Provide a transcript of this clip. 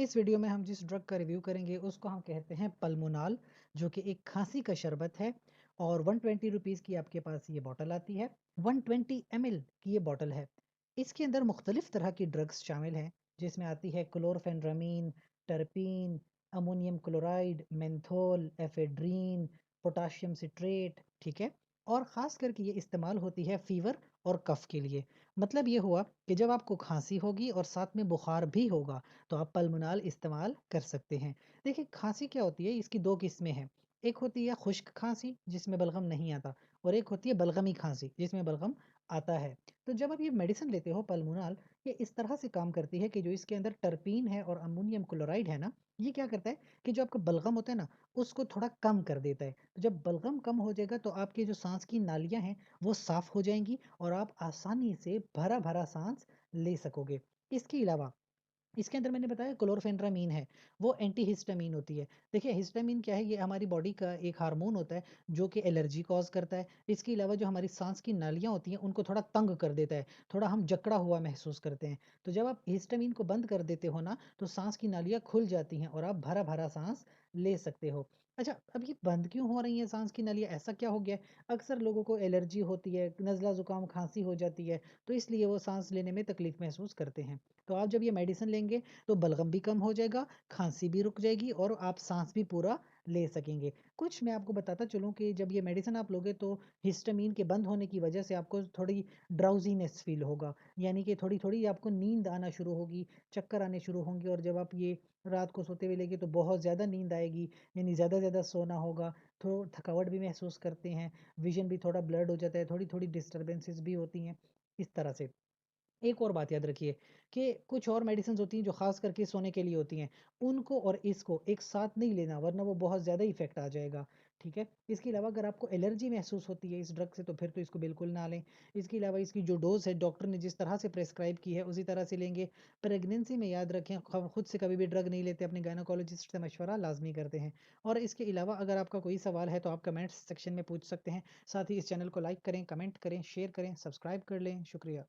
इस वीडियो में हम जिस ड्रग का रिव्यू करेंगे उसको हम कहते हैं पल्मोनाल, जो कि एक खांसी का शरबत है। और 120 रुपीज़ की आपके पास ये बॉटल आती है। 120 ml की ये बॉटल है। इसके अंदर मुख्तलिफ तरह की ड्रग्स शामिल हैं, जिसमें आती है chlorpheniramine, terpin, ammonium chloride, menthol, ephedrine, potassium citrate. ठीक है। और ख़ास करके ये इस्तेमाल होती है फीवर और कफ के लिए। मतलब ये हुआ कि जब आपको खांसी होगी और साथ में बुखार भी होगा, तो आप पल्मोनाल इस्तेमाल कर सकते हैं। देखिए, खांसी क्या होती है, इसकी दो किस्में हैं। एक होती है खुश्क खांसी, जिसमें बलगम नहीं आता, और एक होती है बलगमी खांसी, जिसमें बलगम आता है। तो जब आप ये मेडिसिन लेते हो पल्मोनाल, ये इस तरह से काम करती है कि जो इसके अंदर टर्पीन है और अमोनियम क्लोराइड है ना, ये क्या करता है कि जो आपका बलगम होता है ना, उसको थोड़ा कम कर देता है। तो जब बलगम कम हो जाएगा तो आपकी जो सांस की नालियां हैं वो साफ हो जाएंगी और आप आसानी से भरा भरा सांस ले सकोगे। इसके अलावा इसके अंदर मैंने बताया क्लोरफेनरामीन है, वो एंटीहिस्टामीन होती है। देखिए, हिस्टामीन क्या है, ये हमारी बॉडी का एक हार्मोन होता है जो कि एलर्जी कॉज करता है। इसके अलावा जो हमारी सांस की नालियाँ होती हैं उनको थोड़ा तंग कर देता है, थोड़ा हम जकड़ा हुआ महसूस करते हैं। तो जब आप हिस्टामीन को बंद कर देते हो ना, तो सांस की नालियाँ खुल जाती हैं और आप भरा भरा सांस ले सकते हो। अच्छा, अब ये बंद क्यों हो रही है सांस की नालियाँ, ऐसा क्या हो गया है? अक्सर लोगों को एलर्जी होती है, नज़ला जुकाम खांसी हो जाती है, तो इसलिए वो सांस लेने में तकलीफ महसूस करते हैं। तो आप जब ये मेडिसिन लेंगे तो बलगम भी कम हो जाएगा, खांसी भी रुक जाएगी और आप सांस भी पूरा ले सकेंगे। कुछ मैं आपको बताता चलूँ कि जब ये मेडिसिन आप लोगे तो हिस्टामीन के बंद होने की वजह से आपको थोड़ी ड्राउजीनेस फील होगा, यानी कि थोड़ी थोड़ी आपको नींद आना शुरू होगी, चक्कर आने शुरू होंगे। और जब आप ये रात को सोते हुए लेंगे तो बहुत ज़्यादा नींद आएगी, यानी ज़्यादा ज़्यादा सोना होगा। थोड़ा थकावट भी महसूस करते हैं, विजन भी थोड़ा ब्लर्ड हो जाता है, थोड़ी थोड़ी डिस्टर्बेंसेस भी होती हैं, इस तरह से। एक और बात याद रखिए कि कुछ और मेडिसिन्स होती हैं जो खास करके सोने के लिए होती हैं, उनको और इसको एक साथ नहीं लेना, वरना वो बहुत ज़्यादा इफेक्ट आ जाएगा। ठीक है। इसके अलावा अगर आपको एलर्जी महसूस होती है इस ड्रग से, तो फिर तो इसको बिल्कुल ना लें। इसके अलावा इसकी जो डोज है डॉक्टर ने जिस तरह से प्रेस्क्राइब की है उसी तरह से लेंगे। प्रेगनेंसी में याद रखें, खुद से कभी भी ड्रग नहीं लेते, अपने गायनोकोलॉजिस्ट से मशवरा लाजमी करते हैं। और इसके अलावा अगर आपका कोई सवाल है तो आप कमेंट्स सेक्शन में पूछ सकते हैं। साथ ही इस चैनल को लाइक करें, कमेंट करें, शेयर करें, सब्सक्राइब कर लें। शुक्रिया।